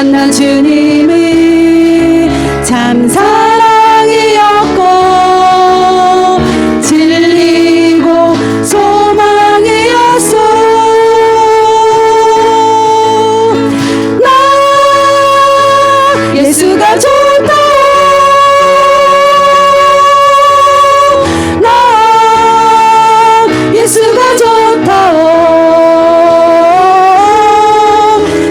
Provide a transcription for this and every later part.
만난 주님이 참 사랑이었고 진리고 소망이었소. 나 예수가 좋다. 나 예수가 좋다.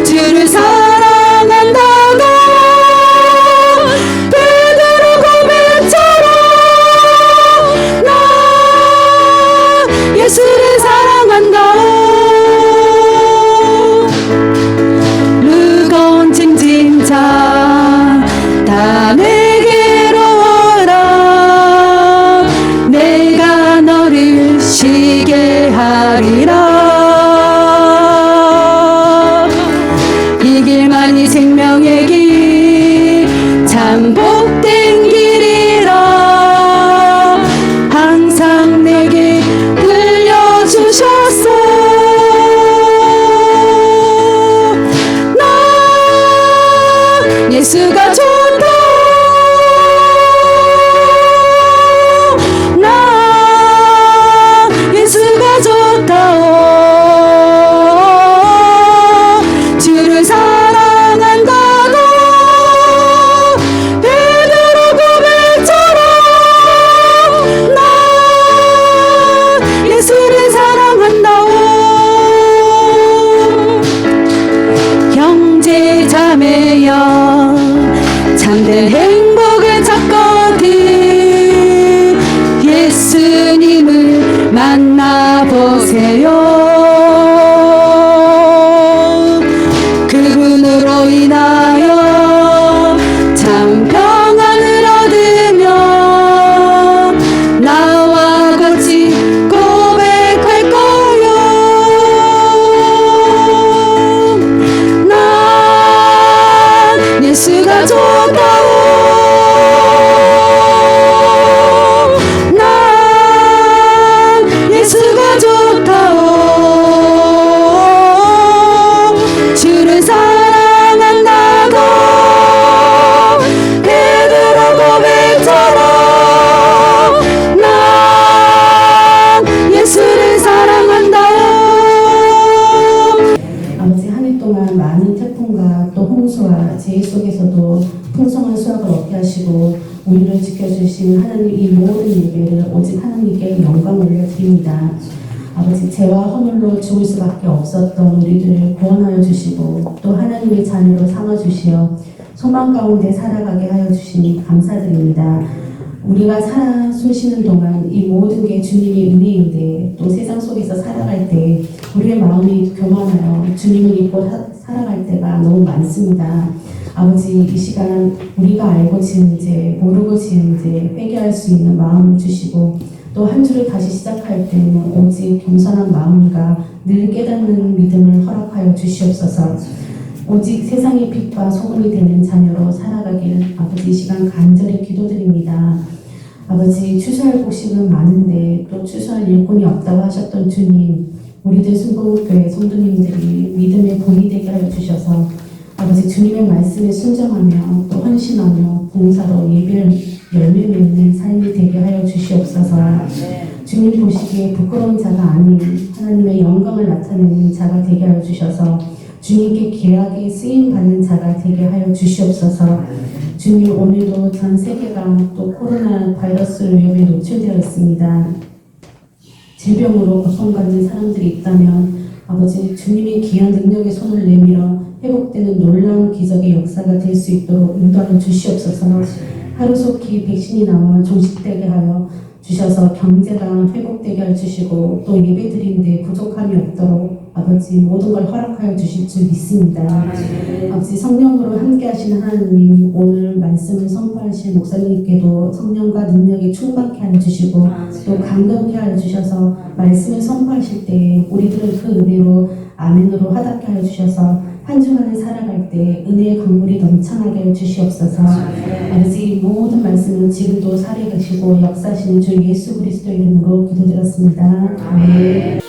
주를 사랑한다고 베드로 고백처럼 나 예수를 사랑한다. 무거운 짐 진 자 다 내게로 오라. 내가 너를 쉬게 하리라. 이 길만이 생명의 길 참 복된 길이라 항상 내게 들려주셨소. 나 예수가 좋다. 나 예수가 좋다. 주를 사랑한다고 베드로 고백처럼 나 예수를 사랑한다고. 형제 자매여 참된 행복을 찾거든 예수님을 만나보세요. 그분으로 인하여 참 평안을 얻으며 나와 같이 고백할 거요. 난 예수가 좋다오. 난 예수가 좋다오. 주를 사랑한다고 베드로 고백처럼 난 예수를 사랑한다오. 아버지, 한 해 동안 많은 태풍과 또 홍수와 재해 속에서도 풍성한 수확을 얻게 하시고 우리를 지켜주신 하나님, 이 모든 예배를 오직 하나님께 영광 올려드립니다. 아버지, 죄와 허물로 죽을 수밖에 없었던 우리들을 구원하여 주시고 또 하나님의 자녀로 삼아주시어 소망 가운데 살아가게 하여 주시니 감사드립니다. 우리가 살아 숨쉬는 동안 이 모든 게 주님의 은혜인데 또 세상 속에서 살아갈 때 우리의 마음이 교만하여 주님을 잊고 살아갈 때가 너무 많습니다. 아버지, 이 시간 우리가 알고 지은 죄, 모르고 지은 죄 회개할 수 있는 마음을 주시고 또 한 주를 다시 시작할 때는 오직 겸손한 마음과 늘 깨닫는 믿음을 허락하여 주시옵소서. 오직 세상의 빛과 소금이 되는 자녀로 살아가길 아버지, 이 시간 간절히 기도드립니다. 아버지, 추수할 곡식은 많은데 또 추수할 일꾼이 없다고 하셨던 주님, 우리들 순복음교회 성도님들이 믿음의 본이 되게 하여 주셔서 아버지, 주님의 말씀에 순종하며 또 헌신하며 봉사로 예배를 열매 맺는 삶이 되게 하여 주시옵소서. 주님 보시기에 부끄러운 자가 아닌 하나님의 영광을 나타내는 자가 되게 하여 주셔서 주님께 귀하게 쓰임받는 자가 되게 하여 주시옵소서. 주님, 오늘도 전 세계가 또 코로나 바이러스 위험에 노출되어 있습니다. 질병으로 고통받는 사람들이 있다면 아버지, 주님의 귀한 능력의 손을 내밀어 회복되는 놀라운 기적의 역사가 될 수 있도록 인도하여 주시옵소서. 하루속히 백신이 나와 종식되게 하여 주셔서 경제가 회복되게 하여 주시고 또 예배드리는데 부족함이 없도록 아버지, 모든 걸 허락하여 주실 줄 믿습니다. 아버지, 성령으로 함께 하시는 하나님, 오늘 말씀을 선포하신 목사님께도 성령과 능력이 충만케 하여 주시고 또 감동케 하여 주셔서 말씀을 선포하실 때 우리들은 그 은혜로 아멘으로 화답케 하여 주셔서 한 주간을 살아갈 때 은혜의 강물이 넘쳐나게 해 주시옵소서. 아버지, 모든 말씀은 지금도 살아계시고 역사하시는 주 예수 그리스도 이름으로 기도드렸습니다. 아멘.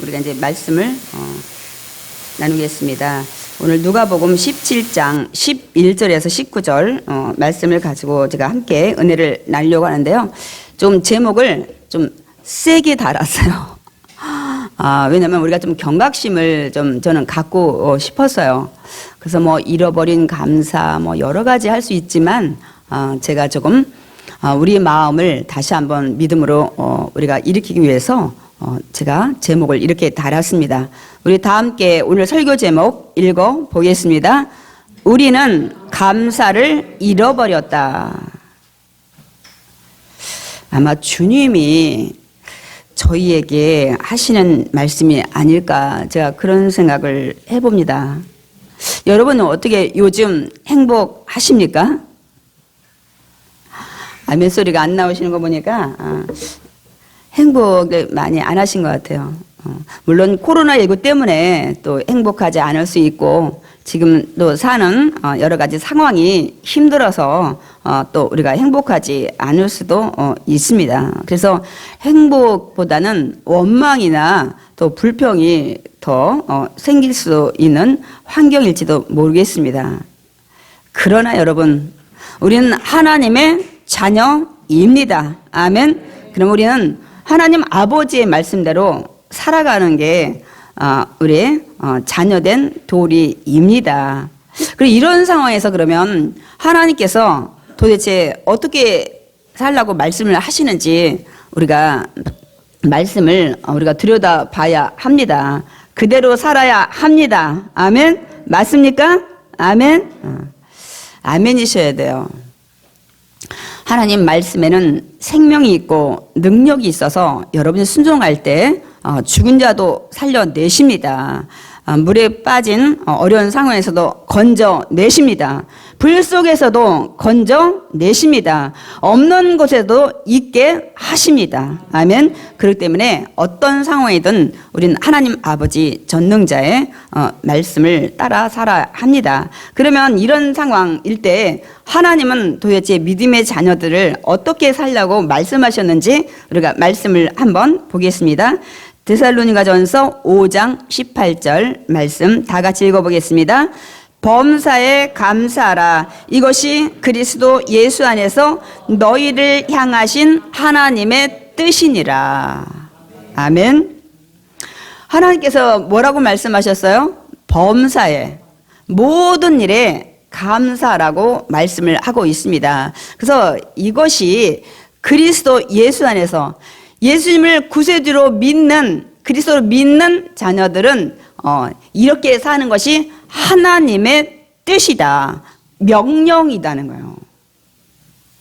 우리가 이제 말씀을 나누겠습니다. 오늘 누가복음 17장 11절에서 19절 말씀을 가지고 제가 함께 은혜를 나누려고 하는데요. 좀 제목을 좀 세게 달았어요. 왜냐면 우리가 좀 경각심을 좀 저는 갖고 싶었어요. 그래서 뭐 잃어버린 감사 뭐 여러 가지 할 수 있지만 제가 조금 우리 마음을 다시 한번 믿음으로 우리가 일으키기 위해서 제가 제목을 이렇게 달았습니다. 우리 다 함께 오늘 설교 제목 읽어 보겠습니다. 우리는 감사를 잃어버렸다. 아마 주님이 저희에게 하시는 말씀이 아닐까 제가 그런 생각을 해봅니다. 여러분은 어떻게 요즘 행복하십니까? 아멘 소리가 안 나오시는 거 보니까 행복을 많이 안 하신 것 같아요. 물론 코로나19 때문에 또 행복하지 않을 수 있고 지금 또 사는 여러 가지 상황이 힘들어서 또 우리가 행복하지 않을 수도 있습니다. 그래서 행복보다는 원망이나 또 불평이 더 생길 수 있는 환경일지도 모르겠습니다. 그러나 여러분, 우리는 하나님의 자녀입니다. 아멘. 그럼 우리는 하나님 아버지의 말씀대로 살아가는 게 우리의 자녀된 도리입니다. 그리고 이런 상황에서 그러면 하나님께서 도대체 어떻게 살라고 말씀을 하시는지 우리가 말씀을 우리가 들여다봐야 합니다. 그대로 살아야 합니다. 아멘. 맞습니까? 아멘. 아멘이셔야 돼요. 하나님 말씀에는 생명이 있고 능력이 있어서 여러분이 순종할 때 죽은 자도 살려내십니다. 물에 빠진 어려운 상황에서도 건져내십니다. 불 속에서도 건져내십니다. 없는 곳에도 있게 하십니다. 아멘. 그렇기 때문에 어떤 상황이든 우리는 하나님 아버지 전능자의 말씀을 따라 살아야 합니다. 그러면 이런 상황일 때 하나님은 도대체 믿음의 자녀들을 어떻게 살라고 말씀하셨는지 우리가 말씀을 한번 보겠습니다. 데살로니가전서 5장 18절 말씀 다 같이 읽어보겠습니다. 범사에 감사하라. 이것이 그리스도 예수 안에서 너희를 향하신 하나님의 뜻이니라. 아멘. 하나님께서 뭐라고 말씀하셨어요? 범사에, 모든 일에 감사라고 말씀을 하고 있습니다. 그래서 이것이 그리스도 예수 안에서 예수님을 구세주로 믿는, 그리스도로 믿는 자녀들은 이렇게 사는 것이 하나님의 뜻이다. 명령이다는 거예요.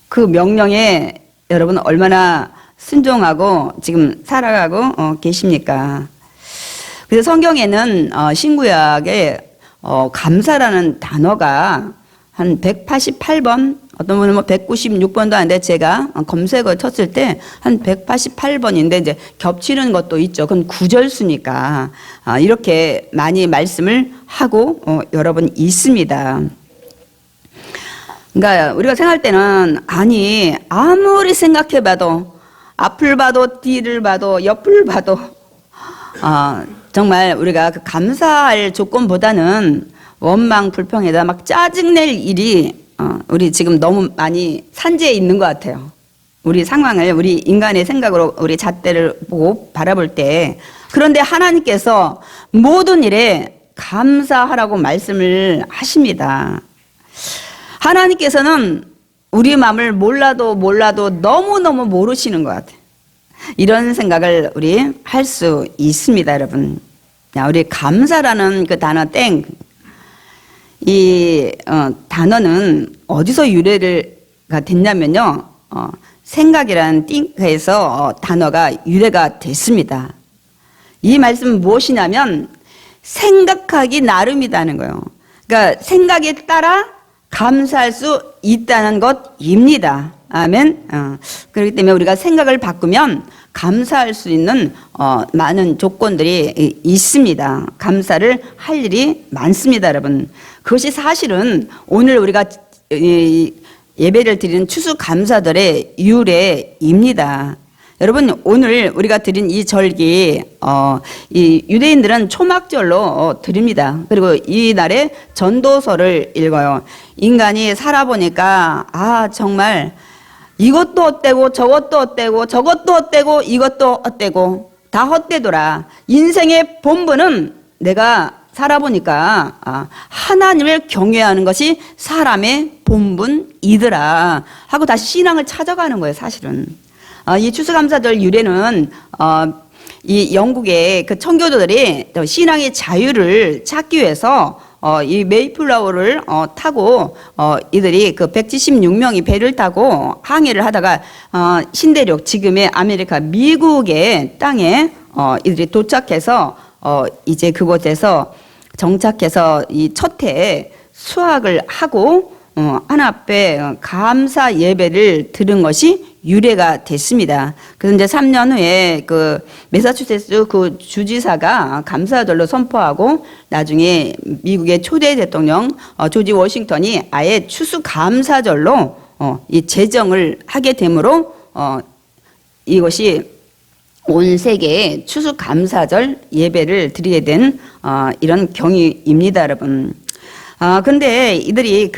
그 명령에 여러분 얼마나 순종하고 지금 살아가고 계십니까? 그래서 성경에는 신구약에 감사라는 단어가 한 188번, 어떤 분은 뭐 196번도 하는데 제가 검색을 쳤을 때 한 188번인데 이제 겹치는 것도 있죠. 그건 구절수니까 이렇게 많이 말씀을 하고 여러분 있습니다. 그러니까 우리가 생각할 때는 아니 아무리 생각해봐도 앞을 봐도 뒤를 봐도 옆을 봐도 정말 우리가 그 감사할 조건보다는 원망 불평에다 막 짜증낼 일이 우리 지금 너무 많이 산재해 있는 것 같아요. 우리 상황을 우리 인간의 생각으로 우리 잣대를 보고 바라볼 때, 그런데 하나님께서 모든 일에 감사하라고 말씀을 하십니다. 하나님께서는 우리 마음을 몰라도 너무너무 모르시는 것 같아요. 이런 생각을 우리 할 수 있습니다, 여러분. 우리 감사라는 그 단어 이 단어는 어디서 유래가 됐냐면요. 생각이라는 띵에서 단어가 유래가 됐습니다. 이 말씀은 무엇이냐면 생각하기 나름이라는 거예요. 그러니까 생각에 따라 감사할 수 있다는 것입니다. 아멘. 그렇기 때문에 우리가 생각을 바꾸면 감사할 수 있는 많은 조건들이 있습니다. 감사를 할 일이 많습니다, 여러분. 그것이 사실은 오늘 우리가 예배를 드리는 추수감사절의 유래입니다. 여러분, 오늘 우리가 드린 이 절기, 이 유대인들은 초막절로 드립니다. 그리고 이 날에 전도서를 읽어요. 인간이 살아보니까 정말 이것도 어때고 저것도 어때고 저것도 어때고 이것도 어때고 다 헛되더라. 인생의 본분은 내가 살아보니까 하나님을 경외하는 것이 사람의 본분이더라 하고 다시 신앙을 찾아가는 거예요, 사실은. 이 추수감사절 유래는 이 영국의 그 청교도들이 신앙의 자유를 찾기 위해서 이 메이플라워를 타고 이들이 그 176명이 배를 타고 항해를 하다가 신대륙, 지금의 아메리카 미국의 땅에 이들이 도착해서 이제 그곳에서 정착해서 이 첫 해에 수학을 하고 하나 앞에 감사 예배를 드린 것이 유래가 됐습니다. 그래서 이제 3년 후에 그 매사추세츠 그 주지사가 감사절로 선포하고 나중에 미국의 초대 대통령 조지 워싱턴이 아예 추수감사절로 이 제정을 하게 되므로 이것이 온 세계에 추수감사절 예배를 드리게 된 이런 경위입니다, 여러분. 근데 이들이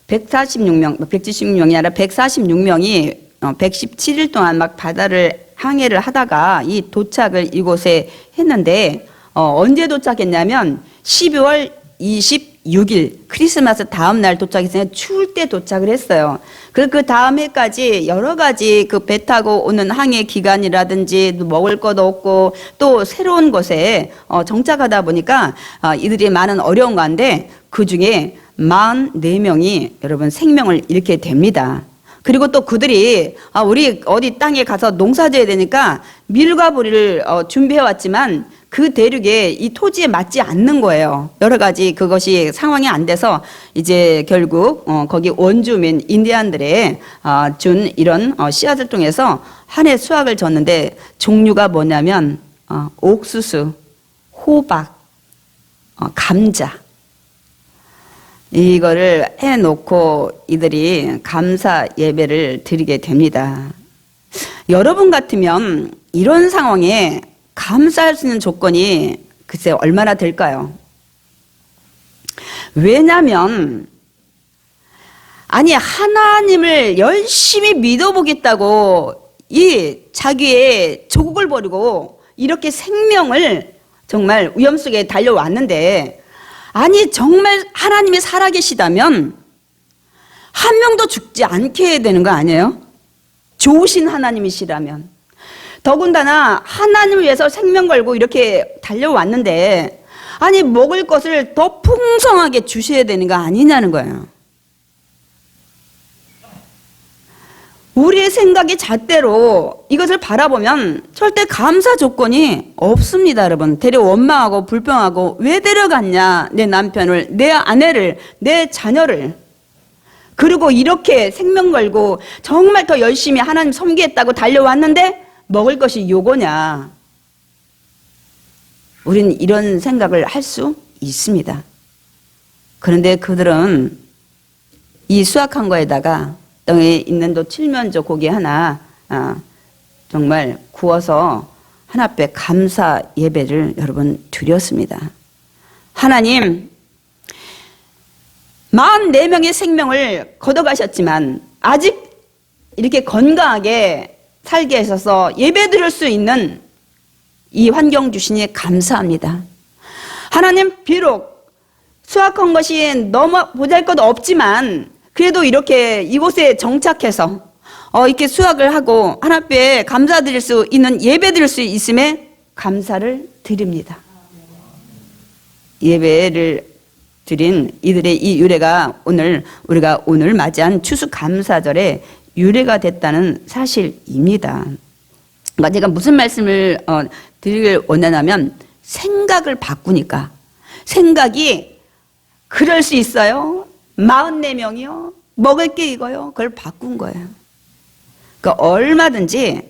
176명이 아니라 146명이 117일 동안 막 바다를 항해를 하다가 이 도착을 이곳에 했는데 언제 도착했냐면 12월 26일 크리스마스 다음 날 도착했어요. 추울 때 도착을 했어요. 그 다음 해까지 여러 가지 그 배 타고 오는 항해 기간이라든지 먹을 것도 없고 또 새로운 곳에 정착하다 보니까 이들이 많은 어려운 가운데 그 중에 44명이 여러분 생명을 잃게 됩니다. 그리고 또 그들이 우리 어디 땅에 가서 농사 지어야 되니까 밀과 보리를 준비해 왔지만 그 대륙에 이 토지에 맞지 않는 거예요. 여러 가지 그것이 상황이 안 돼서 이제 결국 거기 원주민 인디안들의 준 이런 씨앗을 통해서 한 해 수확을 줬는데 종류가 뭐냐면 옥수수, 호박, 감자 이거를 해놓고 이들이 감사 예배를 드리게 됩니다. 여러분 같으면 이런 상황에 감사할 수 있는 조건이 글쎄 얼마나 될까요? 왜냐하면 아니 하나님을 열심히 믿어보겠다고 이 자기의 조국을 버리고 이렇게 생명을 정말 위험 속에 달려왔는데 아니 정말 하나님이 살아계시다면 한 명도 죽지 않게 해야 되는 거 아니에요? 좋으신 하나님이시라면 더군다나 하나님을 위해서 생명 걸고 이렇게 달려왔는데 아니 먹을 것을 더 풍성하게 주셔야 되는 거 아니냐는 거예요. 우리의 생각이 잣대로 이것을 바라보면 절대 감사 조건이 없습니다, 여러분. 되려 원망하고 불평하고 왜 데려갔냐, 내 남편을, 내 아내를, 내 자녀를. 그리고 이렇게 생명 걸고 정말 더 열심히 하나님 섬기겠다고 달려왔는데 먹을 것이 요거냐. 우린 이런 생각을 할 수 있습니다. 그런데 그들은 이 수확한 거에다가 땅에 있는 도 칠면조 고기 하나 정말 구워서 하나 앞에 감사 예배를 여러분 드렸습니다. 하나님 44명의 생명을 걷어가셨지만 아직 이렇게 건강하게 살게 하셔서 예배 드릴 수 있는 이 환경 주시니 감사합니다. 하나님 비록 수확한 것이 너무 보잘것 없지만 그래도 이렇게 이곳에 정착해서 이렇게 수확을 하고 하나님께 감사드릴 수 있는 예배 드릴 수 있음에 감사를 드립니다. 예배를 드린 이들의 이 유래가 우리가 오늘 맞이한 추수감사절의 유래가 됐다는 사실입니다. 그러니까 제가 무슨 말씀을 드리길 원하냐면 생각을 바꾸니까 생각이 그럴 수 있어요. 44명이요. 먹을 게 이거요. 그걸 바꾼 거예요. 그러니까 얼마든지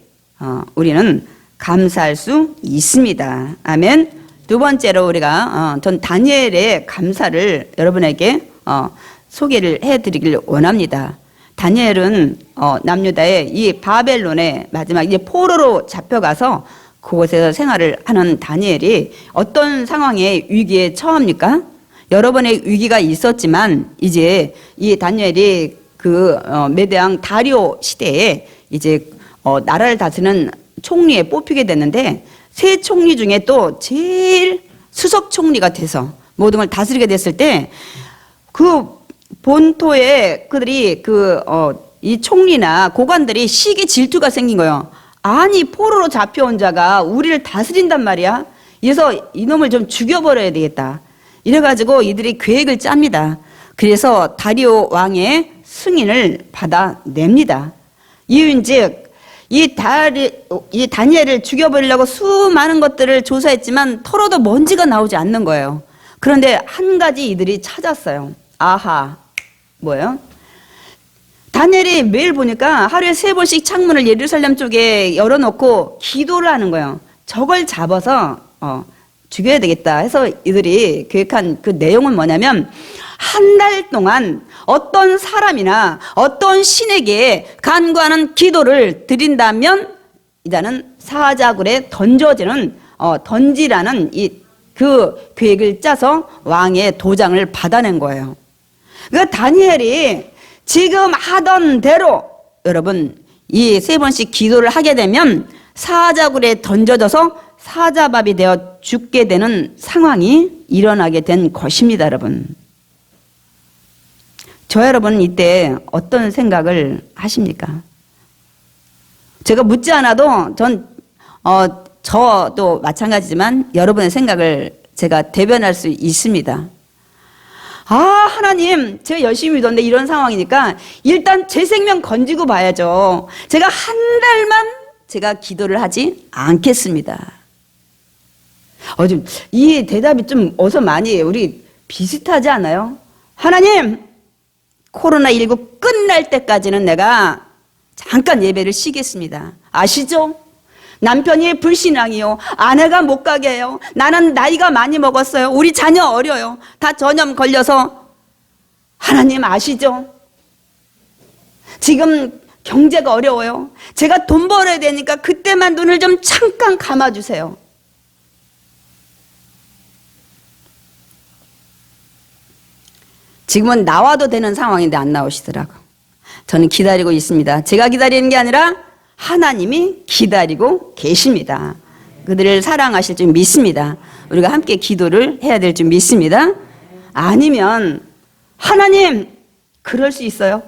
우리는 감사할 수 있습니다. 아멘. 두 번째로 우리가 전 다니엘의 감사를 여러분에게 소개를 해드리길 원합니다. 다니엘은 남유다의 이 바벨론의 마지막 이제 포로로 잡혀가서 그곳에서 생활을 하는 다니엘이 어떤 상황에 위기에 처합니까? 여러 번의 위기가 있었지만 이제 이 다니엘이 그 메대왕 다리오 시대에 이제 나라를 다스리는 총리에 뽑히게 됐는데 세 총리 중에 또 제일 수석 총리가 돼서 모든 걸 다스리게 됐을 때 그 본토에 그들이 이 총리나 고관들이 시기 질투가 생긴 거예요. 아니 포로로 잡혀온 자가 우리를 다스린단 말이야. 그래서 이놈을 좀 죽여버려야 되겠다. 이래가지고 이들이 계획을 짭니다. 그래서 다리오 왕의 승인을 받아냅니다. 이유인즉 이 다니엘을 죽여버리려고 수많은 것들을 조사했지만 털어도 먼지가 나오지 않는 거예요. 그런데 한 가지 이들이 찾았어요. 아하, 뭐예요? 다니엘이 매일 보니까 하루에 3번씩 창문을 예루살렘 쪽에 열어놓고 기도를 하는 거예요. 저걸 잡아서 죽여야 되겠다 해서 이들이 계획한 그 내용은 뭐냐면 한 달 동안 어떤 사람이나 어떤 신에게 간구하는 기도를 드린다면 이자는 사자굴에 던지라는 그 계획을 짜서 왕의 도장을 받아낸 거예요. 그러니까 다니엘이 지금 하던 대로 여러분 이 3번씩 기도를 하게 되면 사자굴에 던져져서 사자밥이 되어 죽게 되는 상황이 일어나게 된 것입니다, 여러분. 저 여러분 이때 어떤 생각을 하십니까? 제가 묻지 않아도 저도 마찬가지지만 여러분의 생각을 제가 대변할 수 있습니다. 아, 하나님, 제가 열심히 믿었는데 이런 상황이니까 일단 제 생명 건지고 봐야죠. 제가 한 달만 제가 기도를 하지 않겠습니다. 좀 이 대답이 좀 어서 많이 우리 비슷하지 않아요? 하나님, 코로나19 끝날 때까지는 내가 잠깐 예배를 쉬겠습니다. 아시죠? 남편이 불신앙이요. 아내가 못 가게 해요. 나는 나이가 많이 먹었어요. 우리 자녀 어려요. 다 전염 걸려서. 하나님 아시죠? 지금 경제가 어려워요. 제가 돈 벌어야 되니까 그때만 눈을 좀 잠깐 감아주세요. 지금은 나와도 되는 상황인데 안 나오시더라고. 저는 기다리고 있습니다. 제가 기다리는 게 아니라 하나님이 기다리고 계십니다. 그들을 사랑하실 줄 믿습니다. 우리가 함께 기도를 해야 될 줄 믿습니다. 아니면 하나님, 그럴 수 있어요.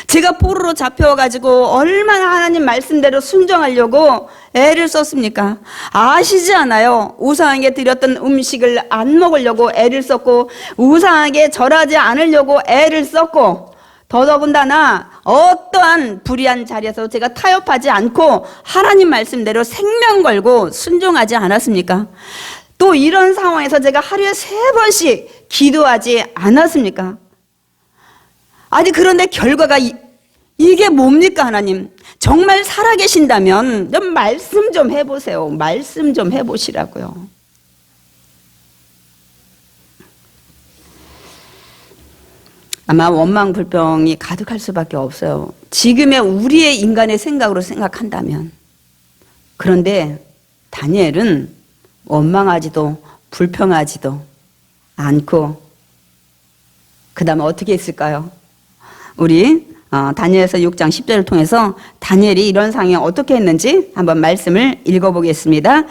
제가 포로로 잡혀가지고 얼마나 하나님 말씀대로 순종하려고 애를 썼습니까? 아시지 않아요? 우상에게 드렸던 음식을 안 먹으려고 애를 썼고, 우상에게 절하지 않으려고 애를 썼고, 더더군다나 어떠한 불의한 자리에서 제가 타협하지 않고 하나님 말씀대로 생명 걸고 순종하지 않았습니까? 또 이런 상황에서 제가 하루에 3번씩 기도하지 않았습니까? 아니, 그런데 결과가 이게 뭡니까, 하나님? 정말 살아계신다면 좀 말씀 좀 해보세요. 말씀 좀 해보시라고요. 아마 원망 불평이 가득할 수밖에 없어요. 지금의 우리의 인간의 생각으로 생각한다면. 그런데 다니엘은 원망하지도 불평하지도 않고 그 다음에 어떻게 했을까요? 우리 다니엘서 6장 10절을 통해서 다니엘이 이런 상황에 어떻게 했는지 한번 말씀을 읽어보겠습니다.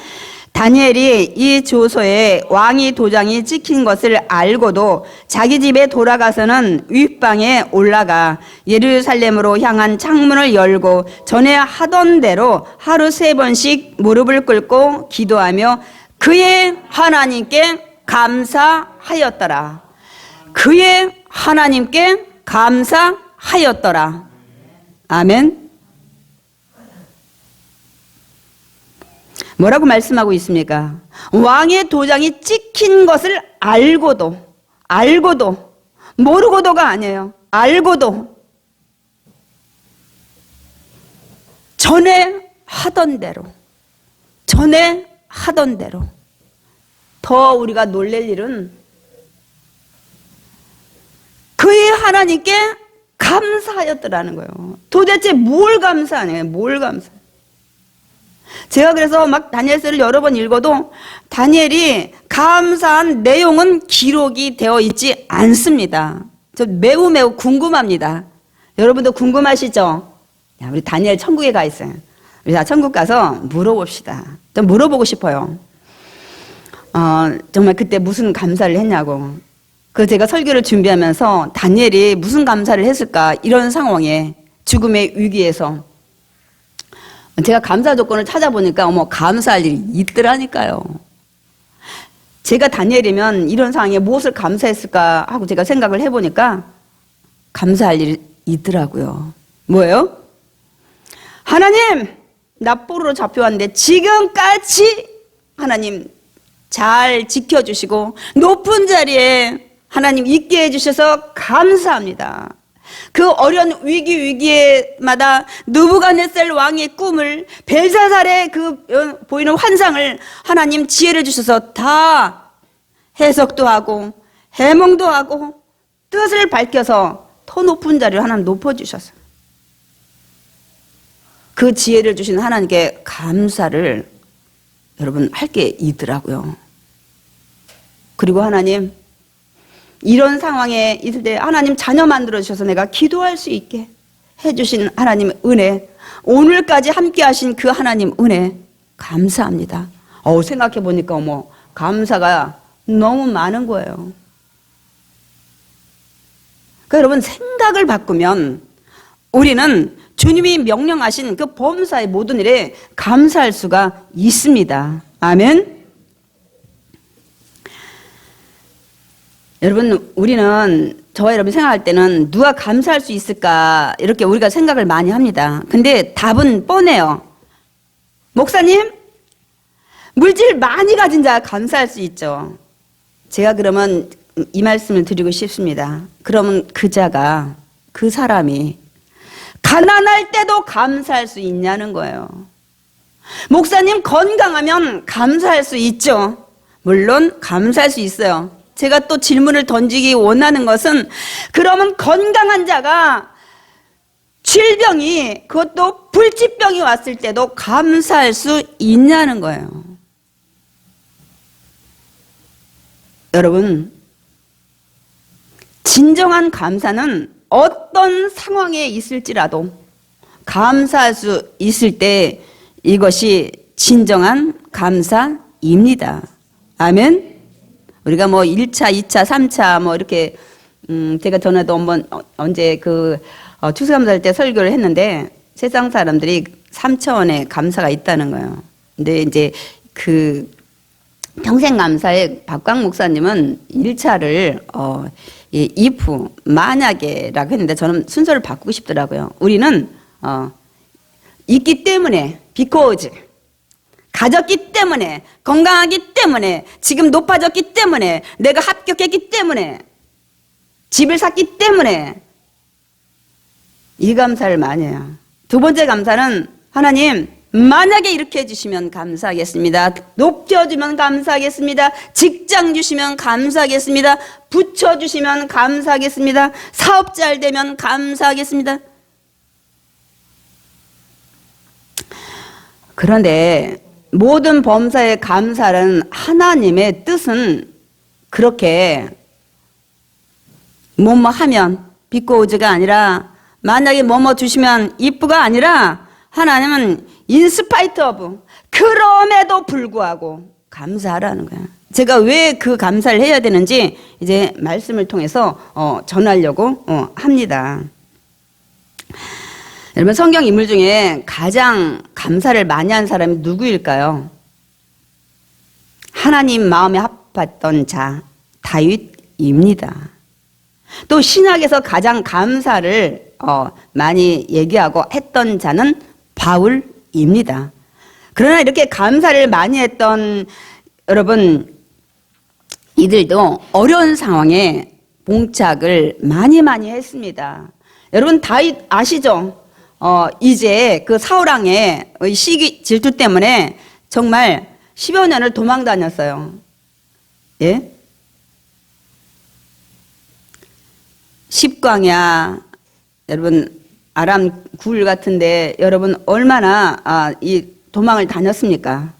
다니엘이 이 조서에 왕의 도장이 찍힌 것을 알고도 자기 집에 돌아가서는 윗방에 올라가 예루살렘으로 향한 창문을 열고 전에 하던 대로 하루 3번씩 무릎을 꿇고 기도하며 그의 하나님께 감사하였더라. 그의 하나님께 감사하였더라. 아멘. 뭐라고 말씀하고 있습니까? 왕의 도장이 찍힌 것을 알고도 모르고도가 아니에요. 알고도 전에 하던 대로 더 우리가 놀랄 일은 그의 하나님께 감사하였더라는 거예요. 도대체 뭘 감사하냐? 뭘 감사해? 제가 그래서 막 다니엘서를 여러 번 읽어도 다니엘이 감사한 내용은 기록이 되어 있지 않습니다. 저 매우 궁금합니다. 여러분도 궁금하시죠? 야, 우리 다니엘 천국에 가 있어요. 우리 다 천국 가서 물어봅시다. 좀 물어보고 싶어요. 정말 그때 무슨 감사를 했냐고. 그 제가 설교를 준비하면서 다니엘이 무슨 감사를 했을까, 이런 상황에 죽음의 위기에서 제가 감사 조건을 찾아보니까 감사할 일이 있더라니까요. 제가 다니엘이면 이런 상황에 무엇을 감사했을까 하고 제가 생각을 해보니까 감사할 일이 있더라고요. 뭐예요? 하나님, 나 포로로 잡혀왔는데 지금까지 하나님 잘 지켜주시고 높은 자리에 하나님 있게 해주셔서 감사합니다. 그 어려운 위기에마다 느부갓네살 왕의 꿈을, 벨사살의 그 보이는 환상을 하나님 지혜를 주셔서 다 해석도 하고 해몽도 하고 뜻을 밝혀서 더 높은 자리를 하나님 높여주셨어요. 그 지혜를 주신 하나님께 감사를 여러분 할 게 있더라고요. 그리고 하나님, 이런 상황에 있을 때 하나님 자녀 만들어주셔서 내가 기도할 수 있게 해주신 하나님 은혜, 오늘까지 함께 하신 그 하나님 은혜 감사합니다. 생각해보니까 감사가 너무 많은 거예요. 그러니까 여러분, 생각을 바꾸면 우리는 주님이 명령하신 그 범사의 모든 일에 감사할 수가 있습니다. 아멘. 여러분, 우리는, 저와 여러분 생각할 때는 누가 감사할 수 있을까 이렇게 우리가 생각을 많이 합니다. 근데 답은 뻔해요. 목사님, 물질 많이 가진 자가 감사할 수 있죠. 제가 그러면 이 말씀을 드리고 싶습니다. 그러면 그 자가, 그 사람이 가난할 때도 감사할 수 있냐는 거예요. 목사님 건강하면 감사할 수 있죠. 물론 감사할 수 있어요. 제가 또 질문을 던지기 원하는 것은 그러면 건강한 자가 질병이, 그것도 불치병이 왔을 때도 감사할 수 있냐는 거예요. 여러분, 진정한 감사는 어떤 상황에 있을지라도 감사할 수 있을 때 이것이 진정한 감사입니다. 아멘. 우리가 뭐 1차, 2차, 3차 뭐 이렇게 제가 전에도 한번 언제 추수감사할 때 설교를 했는데 세상 사람들이 3차원의 감사가 있다는 거예요. 근데 이제 그 평생 감사의 박광 목사님은 1차를 if 만약에라고 했는데 저는 순서를 바꾸고 싶더라고요. 우리는 있기 때문에 because 가졌기 때문에 건강하기 때문에 지금 높아졌기 때문에 내가 합격했기 때문에 집을 샀기 때문에 이 감사를 많이 해요. 두 번째 감사는 하나님 만약에 이렇게 해주시면 감사하겠습니다. 높여주면 감사하겠습니다. 직장 주시면 감사하겠습니다. 부처 주시면 감사하겠습니다. 사업 잘 되면 감사하겠습니다. 그런데 모든 범사의 감사는 하나님의 뜻은 그렇게 뭐뭐 하면 비꼬우즈가 아니라 만약에 뭐뭐 주시면 이쁘가 아니라 하나님은 인스파이트 오브 그럼에도 불구하고 감사하라는 거야. 제가 왜 그 감사를 해야 되는지 이제 말씀을 통해서 전하려고 합니다. 여러분 성경 인물 중에 가장 감사를 많이 한 사람이 누구일까요? 하나님 마음에 합했던 자 다윗입니다. 또 신약에서 가장 감사를 많이 얘기하고 했던 자는 바울입니다. 그러나 이렇게 감사를 많이 했던 여러분 이들도 어려운 상황에 봉착을 많이 했습니다. 여러분 다윗 아시죠? 이제 그 사울왕의 시기 질투 때문에 정말 10여 년을 도망 다녔어요. 예? 십광야 여러분 아람 굴 같은데 여러분 얼마나 이 도망을 다녔습니까?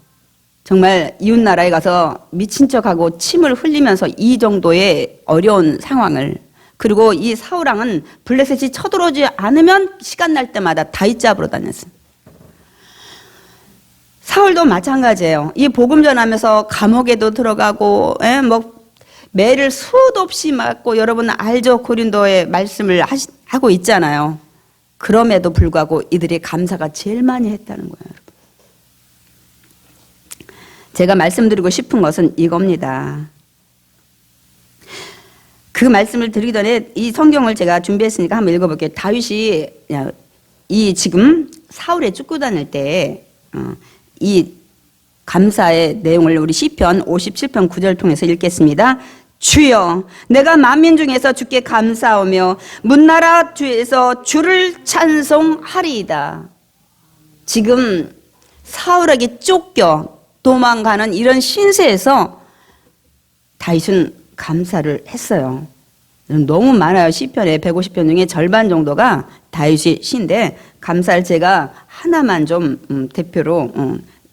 정말 이웃 나라에 가서 미친 척하고 침을 흘리면서 이 정도의 어려운 상황을, 그리고 이 사울왕은 블레셋이 쳐들어오지 않으면 시간 날 때마다 다윗 잡으러 다녔어요. 사울도 마찬가지예요. 이 복음 전하면서 감옥에도 들어가고 뭐 매를 수도 없이 맞고, 여러분 알죠? 고린도의 말씀을 하고 있잖아요. 그럼에도 불구하고 이들이 감사가 제일 많이 했다는 거예요. 여러분. 제가 말씀드리고 싶은 것은 이겁니다. 그 말씀을 드리기 전에 이 성경을 제가 준비했으니까 한번 읽어볼게요. 다윗이 이 지금 사울에 쫓고 다닐 때 이 감사의 내용을 우리 시편 57편 9절 통해서 읽겠습니다. 주여 내가 만민 중에서 주께 감사하며 문나라 주에서 주를 찬송하리이다. 지금 사울에게 쫓겨 도망가는 이런 신세에서 다윗은 감사를 했어요. 너무 많아요. 시편의 150편 중에 절반 정도가 다윗이 시인데 감사를 제가 하나만 좀 대표로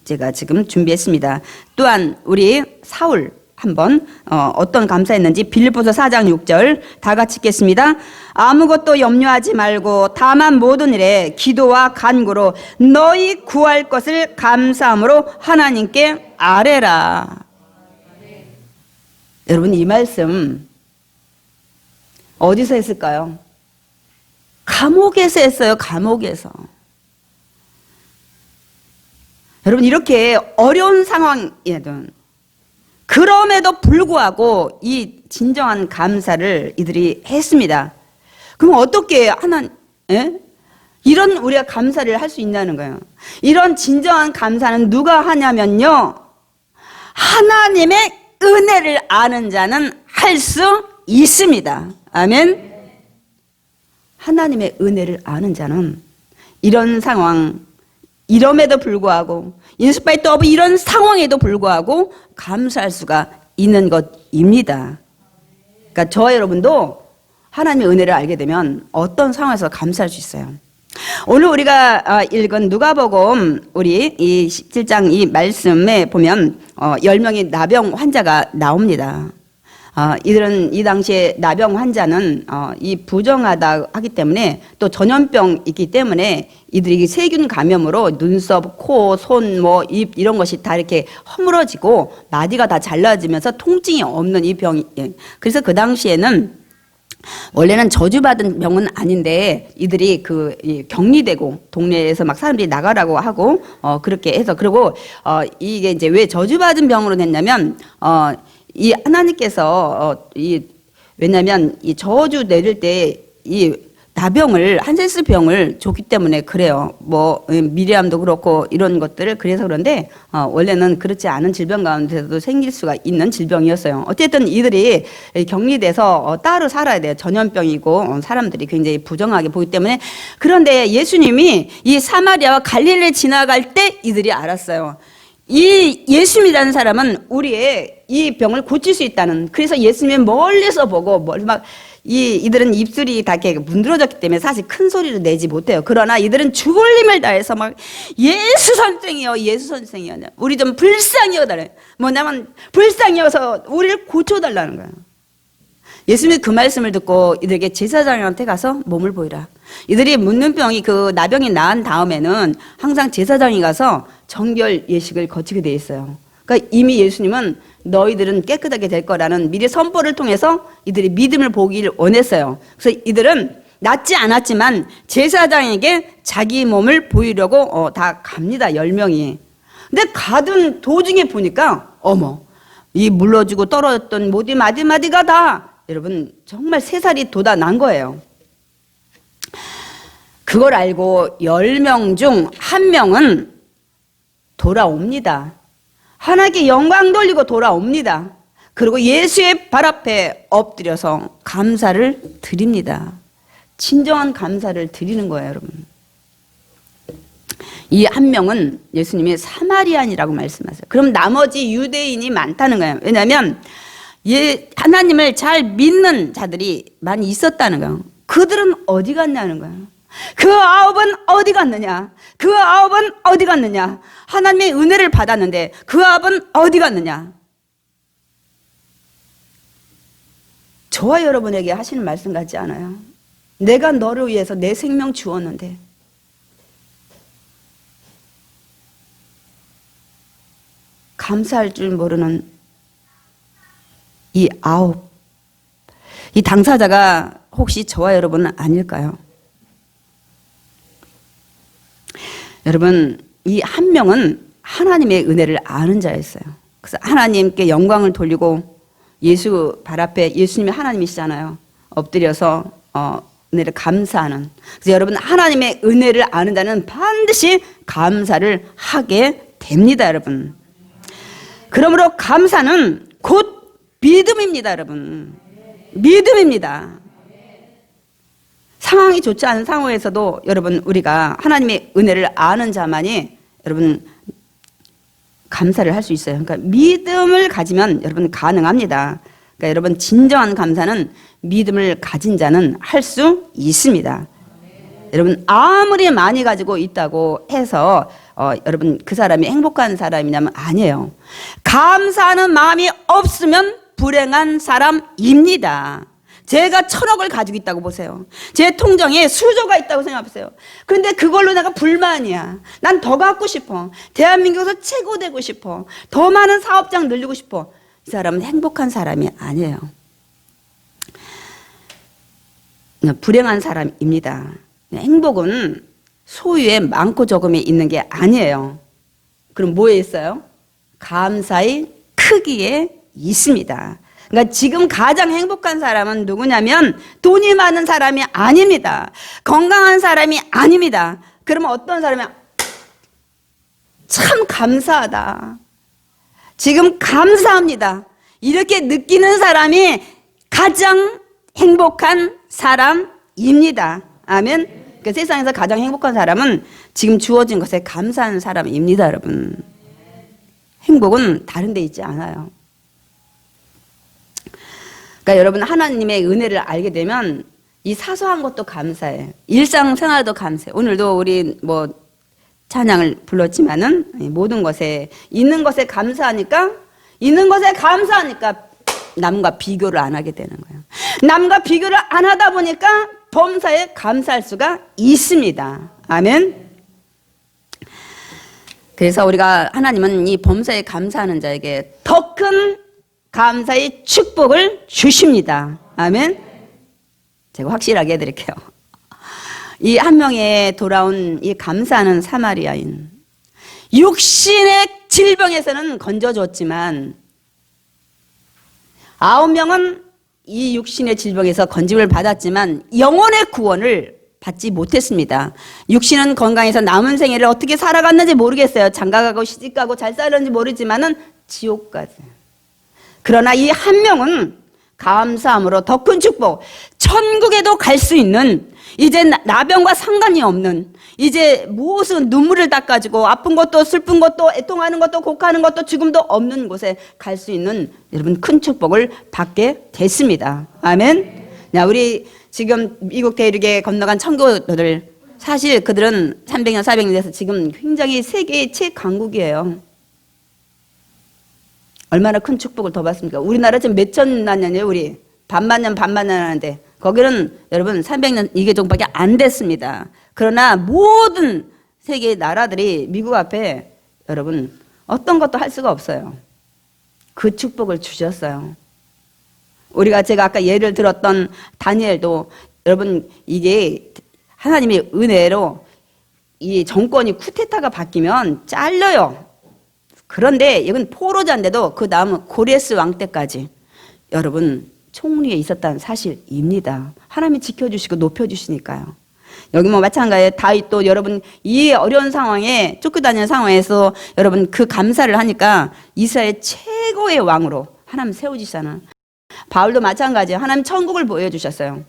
제가 지금 준비했습니다. 또한 우리 사울 한번 어떤 감사했는지 빌립보서 4장 6절 다 같이 읽겠습니다. 아무것도 염려하지 말고 다만 모든 일에 기도와 간구로 너희 구할 것을 감사함으로 하나님께 아뢰라. 여러분 이 말씀 어디서 했을까요? 감옥에서 했어요. 감옥에서. 여러분 이렇게 어려운 상황에도 그럼에도 불구하고 이 진정한 감사를 이들이 했습니다. 그럼 어떻게 이런 우리가 감사를 할 수 있냐는 거예요. 이런 진정한 감사는 누가 하냐면요, 하나님의 은혜를 아는 자는 할 수 있습니다. 아멘. 하나님의 은혜를 아는 자는 이런 상황, 이럼에도 불구하고 인스파이트 오브 이런 상황에도 불구하고 감사할 수가 있는 것입니다. 그러니까 저와 여러분도 하나님의 은혜를 알게 되면 어떤 상황에서 감사할 수 있어요. 오늘 우리가 읽은 누가복음 우리 이 17장 이 말씀에 보면 10명의 나병 환자가 나옵니다. 이들은 이 당시에 나병 환자는 이 부정하다 하기 때문에 또 전염병 있기 때문에 이들이 세균 감염으로 눈썹, 코, 손, 뭐 입 이런 것이 다 이렇게 허물어지고 마디가 다 잘라지면서 통증이 없는 이 병이. 그래서 그 당시에는 원래는 저주받은 병은 아닌데 이들이 격리되고 동네에서 막 사람들이 나가라고 하고 그렇게 해서 그리고 이게 이제 왜 저주받은 병으로 됐냐면 이 하나님께서 왜냐면 이 저주 내릴 때 이 나병을 한센스 병을 줬기 때문에 그래요. 뭐 미리암도 그렇고 이런 것들을 그래서 그런데 원래는 그렇지 않은 질병 가운데서도 생길 수가 있는 질병이었어요. 어쨌든 이들이 격리돼서 따로 살아야 돼요. 전염병이고 사람들이 굉장히 부정하게 보기 때문에. 그런데 예수님이 이 사마리아와 갈릴리를 지나갈 때 이들이 알았어요. 이 예수님이라는 사람은 우리의 이 병을 고칠 수 있다는. 그래서 예수님이 멀리서 보고 이들은 입술이 다 이렇게 문드러졌기 때문에 사실 큰 소리를 내지 못해요. 그러나 이들은 죽을 힘을 다해서 막 예수 선생이요, 예수 선생이요. 우리 좀 불쌍히여 달래. 뭐냐면 불쌍히여서 우리를 고쳐달라는 거예요. 예수님이 그 말씀을 듣고 이들에게 제사장한테 가서 몸을 보이라. 이들이 묻는 병이 그 나병이 나은 다음에는 항상 제사장이 가서 정결 예식을 거치게 돼 있어요. 그러니까 이미 예수님은 너희들은 깨끗하게 될 거라는 미리 선포를 통해서 이들이 믿음을 보기를 원했어요. 그래서 이들은 낫지 않았지만 제사장에게 자기 몸을 보이려고 다 갑니다. 10명이. 근데 가던 도중에 보니까 어머, 이 물러지고 떨어졌던 모든 마디마디가 다 여러분 정말 3살이 돋아 난 거예요. 그걸 알고 10명 중 1명은 돌아옵니다. 하나님께 영광 돌리고 돌아옵니다. 그리고 예수의 발 앞에 엎드려서 감사를 드립니다. 진정한 감사를 드리는 거예요, 여러분. 이 1명은 예수님이 사마리안이라고 말씀하세요. 그럼 나머지 유대인이 많다는 거예요. 왜냐하면 하나님을 잘 믿는 자들이 많이 있었다는 거예요. 그들은 어디 갔냐는 거예요. 그 9은 어디 갔느냐? 그 9은 어디 갔느냐? 하나님의 은혜를 받았는데 그 9은 어디 갔느냐? 저와 여러분에게 하시는 말씀 같지 않아요? 내가 너를 위해서 내 생명 주었는데 감사할 줄 모르는 이 9, 이 당사자가 혹시 저와 여러분은 아닐까요? 여러분, 이 1명은 하나님의 은혜를 아는 자였어요. 그래서 하나님께 영광을 돌리고 예수 발 앞에, 예수님이 하나님이시잖아요. 엎드려서 은혜를 감사하는. 그래서 여러분, 하나님의 은혜를 아는 자는 반드시 감사를 하게 됩니다, 여러분. 그러므로 감사는 곧 믿음입니다, 여러분. 믿음입니다. 상황이 좋지 않은 상황에서도 여러분 우리가 하나님의 은혜를 아는 자만이 여러분 감사를 할 수 있어요. 그러니까 믿음을 가지면 여러분 가능합니다. 그러니까 여러분 진정한 감사는 믿음을 가진 자는 할 수 있습니다. 여러분 아무리 많이 가지고 있다고 해서 여러분 그 사람이 행복한 사람이냐면 아니에요. 감사하는 마음이 없으면 불행한 사람입니다. 제가 1,000억을 가지고 있다고 보세요. 제 통장에 수조가 있다고 생각해보세요. 그런데 그걸로 내가 불만이야. 난 더 갖고 싶어. 대한민국에서 최고 되고 싶어. 더 많은 사업장 늘리고 싶어. 이 사람은 행복한 사람이 아니에요. 불행한 사람입니다. 행복은 소유에 많고 적음에 있는 게 아니에요. 그럼 뭐에 있어요? 감사의 크기에 있습니다. 그러니까 지금 가장 행복한 사람은 누구냐면 돈이 많은 사람이 아닙니다. 건강한 사람이 아닙니다. 그러면 어떤 사람이 참 감사하다. 지금 감사합니다. 이렇게 느끼는 사람이 가장 행복한 사람입니다. 아멘. 그 세상에서 가장 행복한 사람은 지금 주어진 것에 감사하는 사람입니다, 여러분. 행복은 다른 데 있지 않아요. 그러니까 여러분, 하나님의 은혜를 알게 되면 이 사소한 것도 감사해. 일상생활도 감사해. 오늘도 우리 찬양을 불렀지만은 모든 것에, 있는 것에 감사하니까 남과 비교를 안 하게 되는 거예요. 남과 비교를 안 하다 보니까 범사에 감사할 수가 있습니다. 아멘. 그래서 우리가, 하나님은 이 범사에 감사하는 자에게 더 큰 감사의 축복을 주십니다. 아멘. 제가 확실하게 해드릴게요. 이 한 명의 돌아온 이 감사하는 사마리아인, 육신의 질병에서는 건져줬지만 9명은 이 육신의 질병에서 건짐을 받았지만 영혼의 구원을 받지 못했습니다. 육신은 건강해서 남은 생애를 어떻게 살아갔는지 모르겠어요. 장가가고 시집가고 잘 살았는지 모르지만은 지옥까지. 그러나 이 한 명은 감사함으로 더 큰 축복, 천국에도 갈 수 있는, 이제 나병과 상관이 없는, 이제 무엇은 눈물을 닦아주고 아픈 것도 슬픈 것도 애통하는 것도 곡하는 것도 죽음도 없는 곳에 갈 수 있는, 여러분, 큰 축복을 받게 됐습니다. 아멘. 자, 우리 지금 미국 대륙에 건너간 청교도들, 사실 그들은 300년 400년 돼서 지금 굉장히 세계의 최강국이에요. 얼마나 큰 축복을 더 받습니까? 우리나라 지금 몇천만 년이에요. 우리 반만 년 하는데 거기는 여러분 300년 이게 정도밖에 안 됐습니다. 그러나 모든 세계의 나라들이 미국 앞에 여러분 어떤 것도 할 수가 없어요. 그 축복을 주셨어요. 제가 아까 예를 들었던 다니엘도, 여러분, 이게 하나님의 은혜로 이 정권이 쿠데타가 바뀌면 잘려요. 그런데 이건 포로자인데도 그 다음은 고레스 왕 때까지 여러분 총리에 있었다는 사실입니다. 하나님이 지켜주시고 높여주시니까요. 여기 마찬가지에 다윗도 여러분 이 어려운 상황에 쫓겨다니는 상황에서 여러분 그 감사를 하니까 이스라엘 최고의 왕으로 하나님 세워주시잖아요. 바울도 마찬가지예요. 하나님 천국을 보여주셨어요.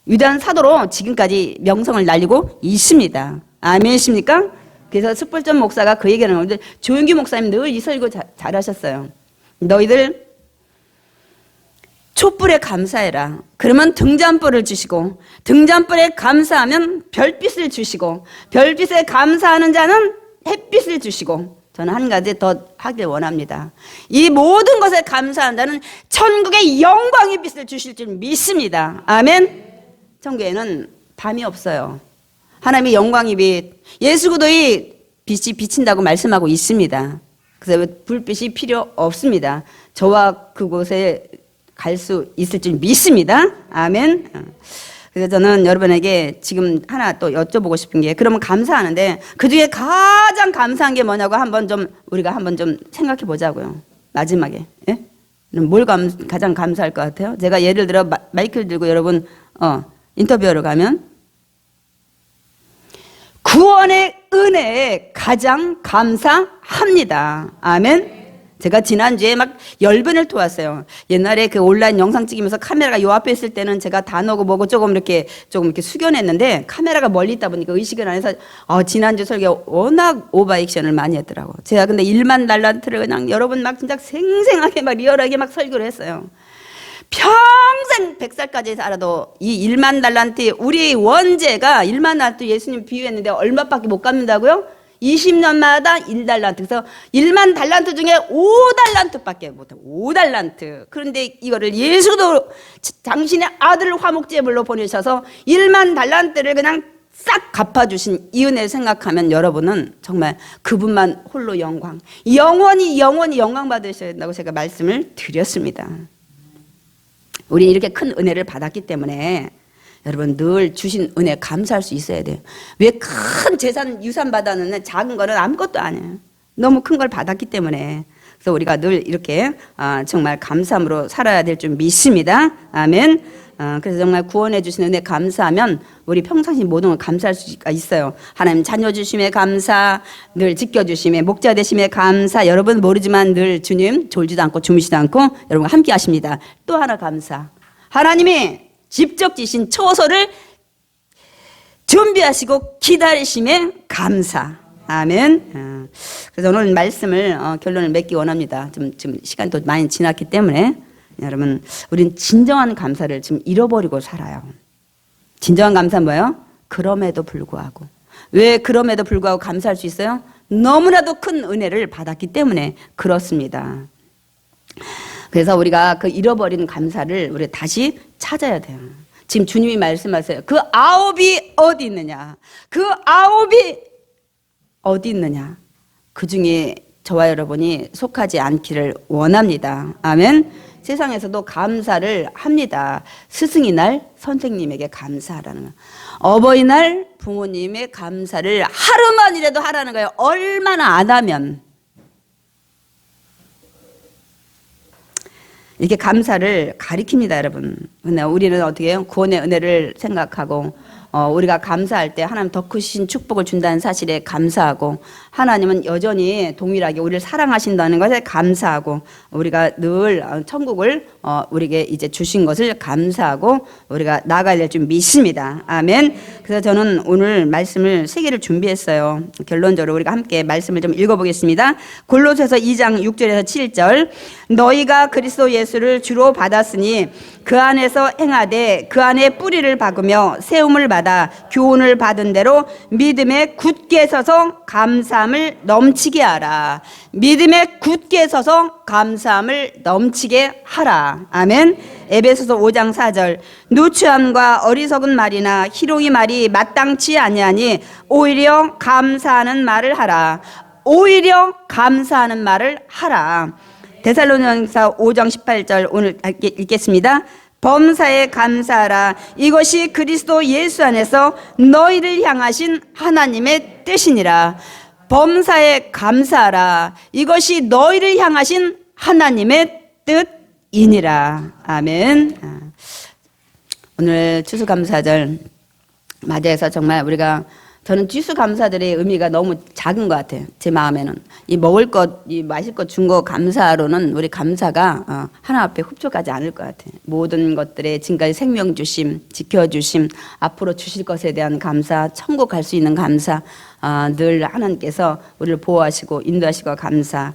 위대한 사도로 지금까지 명성을 날리고 있습니다. 아멘이십니까? 그래서 숯불전 목사가 그 얘기를 하는데, 조용기 목사님 늘 이 설교 잘하셨어요. 너희들 촛불에 감사해라. 그러면 등잔불을 주시고, 등잔불에 감사하면 별빛을 주시고, 별빛에 감사하는 자는 햇빛을 주시고, 저는 한 가지 더 하길 원합니다. 이 모든 것에 감사하는 자는 천국의 영광의 빛을 주실 줄 믿습니다. 아멘. 천국에는 밤이 없어요. 하나님의 영광의 빛, 예수 그리스도의 빛이 비친다고 말씀하고 있습니다. 그래서 불빛이 필요 없습니다. 저와 그곳에 갈 수 있을 줄 믿습니다. 아멘. 그래서 저는 여러분에게 지금 하나 또 여쭤보고 싶은 게, 그러면 감사하는데 그 중에 가장 감사한 게 뭐냐고 우리가 한번 좀 생각해 보자고요. 마지막에. 예? 뭘 가장 감사할 것 같아요? 제가 예를 들어 마이크를 들고 여러분 인터뷰하러 가면 구원의 은혜에 가장 감사합니다. 아멘. 제가 지난주에 막 10번을 토했어요. 옛날에 그 온라인 영상 찍으면서 카메라가 요 앞에 있을 때는 제가 단어고 뭐고 조금 이렇게 숙여냈는데, 카메라가 멀리 있다 보니까 의식을 안 해서 지난주 설교 워낙 오버액션을 많이 했더라고. 제가 근데 1만 달란트를 그냥 여러분 막 진짜 생생하게 막 리얼하게 막 설교를 했어요. 평생 100살까지 살아도 이 1만 달란트, 우리 원제가 1만 달란트 예수님 비유했는데 얼마밖에 못 갚는다고요? 20년마다 1달란트. 그래서 1만 달란트 중에 5달란트밖에 못해요. 5달란트. 그런데 이거를 예수도 당신의 아들을 화목제물로 보내셔서 1만 달란트를 그냥 싹 갚아주신 이 은혜를 생각하면 여러분은 정말 그분만 홀로 영원히 영광 받으셔야 된다고 제가 말씀을 드렸습니다. 우리 이렇게 큰 은혜를 받았기 때문에 여러분 늘 주신 은혜 감사할 수 있어야 돼요. 왜 큰 재산 유산 받았는데 작은 거는 아무것도 아니에요. 너무 큰 걸 받았기 때문에. 그래서 우리가 늘 이렇게 정말 감사함으로 살아야 될 줄 믿습니다. 아멘. 그래서 정말 구원해 주신 은혜 감사하면 우리 평상시 모든 걸 감사할 수가 있어요. 하나님 자녀 주심에 감사, 늘 지켜주심에, 목자 되심에 감사. 여러분 모르지만 늘 주님 졸지도 않고 주무시도 않고 여러분과 함께 하십니다. 또 하나 감사. 하나님이 직접 지신 처소를 준비하시고 기다리심에 감사. 아멘. 그래서 오늘 말씀을 결론을 맺기 원합니다. 지금 시간도 많이 지났기 때문에 여러분, 우린 진정한 감사를 지금 잃어버리고 살아요. 진정한 감사는 뭐예요? 그럼에도 불구하고. 왜 그럼에도 불구하고 감사할 수 있어요? 너무나도 큰 은혜를 받았기 때문에 그렇습니다. 그래서 우리가 그 잃어버린 감사를 우리 다시 찾아야 돼요. 지금 주님이 말씀하세요. 그 아홉이 어디 있느냐? 그 아홉이 어디 있느냐? 그 중에 저와 여러분이 속하지 않기를 원합니다. 아멘. 세상에서도 감사를 합니다. 스승의 날 선생님에게 감사하라는 거예요. 어버이날 부모님의 감사를 하루만이라도 하라는 거예요. 얼마나 안 하면. 이렇게 감사를 가리킵니다, 여러분. 근데 우리는 어떻게 해요? 구원의 은혜를 생각하고 우리가 감사할 때 하나님 더 크신 축복을 준다는 사실에 감사하고, 하나님은 여전히 동일하게 우리를 사랑하신다는 것에 감사하고, 우리가 늘 천국을 우리에게 이제 주신 것을 감사하고 우리가 나가야 될 줄 믿습니다. 아멘. 그래서 저는 오늘 말씀을 3개를 준비했어요. 결론적으로 우리가 함께 말씀을 좀 읽어보겠습니다. 골로새서 2장 6절에서 7절. 너희가 그리스도 예수를 주로 받았으니 그 안에서 행하되 그 안에 뿌리를 박으며 세움을 받아 교훈을 받은 대로 믿음에 굳게 서서 감사함을 넘치게 하라. 믿음에 굳게 서서 감사함을 넘치게 하라. 아멘. 에베소서 5장 4절. 누추함과 어리석은 말이나 희롱의 말이 마땅치 아니하니 오히려 감사하는 말을 하라. 오히려 감사하는 말을 하라. 데살로니가서 5장 18절 오늘 읽겠습니다. 범사에 감사하라. 이것이 그리스도 예수 안에서 너희를 향하신 하나님의 뜻이니라. 범사에 감사하라. 이것이 너희를 향하신 하나님의 뜻이니라. 아멘. 오늘 추수감사절 맞이해서 정말 우리가, 저는 추수감사들의 의미가 너무 작은 것 같아요. 제 마음에는 이 먹을 것, 이 마실 것 준 거 감사로는 우리 감사가 하나 앞에 흡족하지 않을 것 같아요. 모든 것들에 지금까지 생명 주심, 지켜주심, 앞으로 주실 것에 대한 감사, 천국 갈 수 있는 감사, 늘 하나님께서 우리를 보호하시고 인도하시고 감사.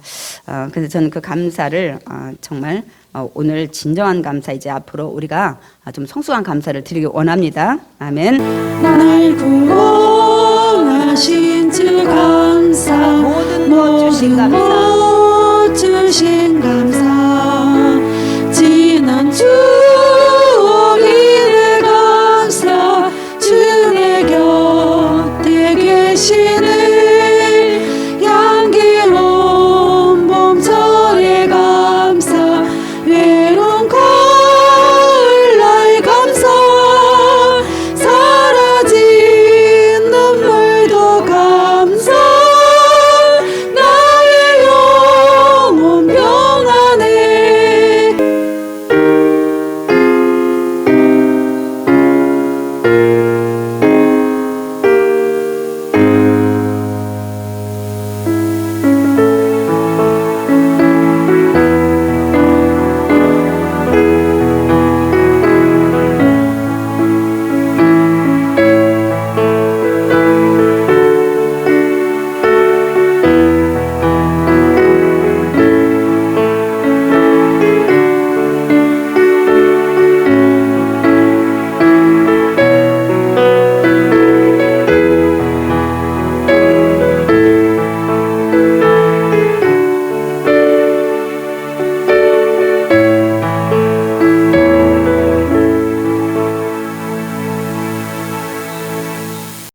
그래서 저는 그 감사를 정말 오늘 진정한 감사, 이제 앞으로 우리가 좀 성숙한 감사를 드리기 원합니다. 아멘. 날 구원하신 주 감사 모든 것 주신 감사.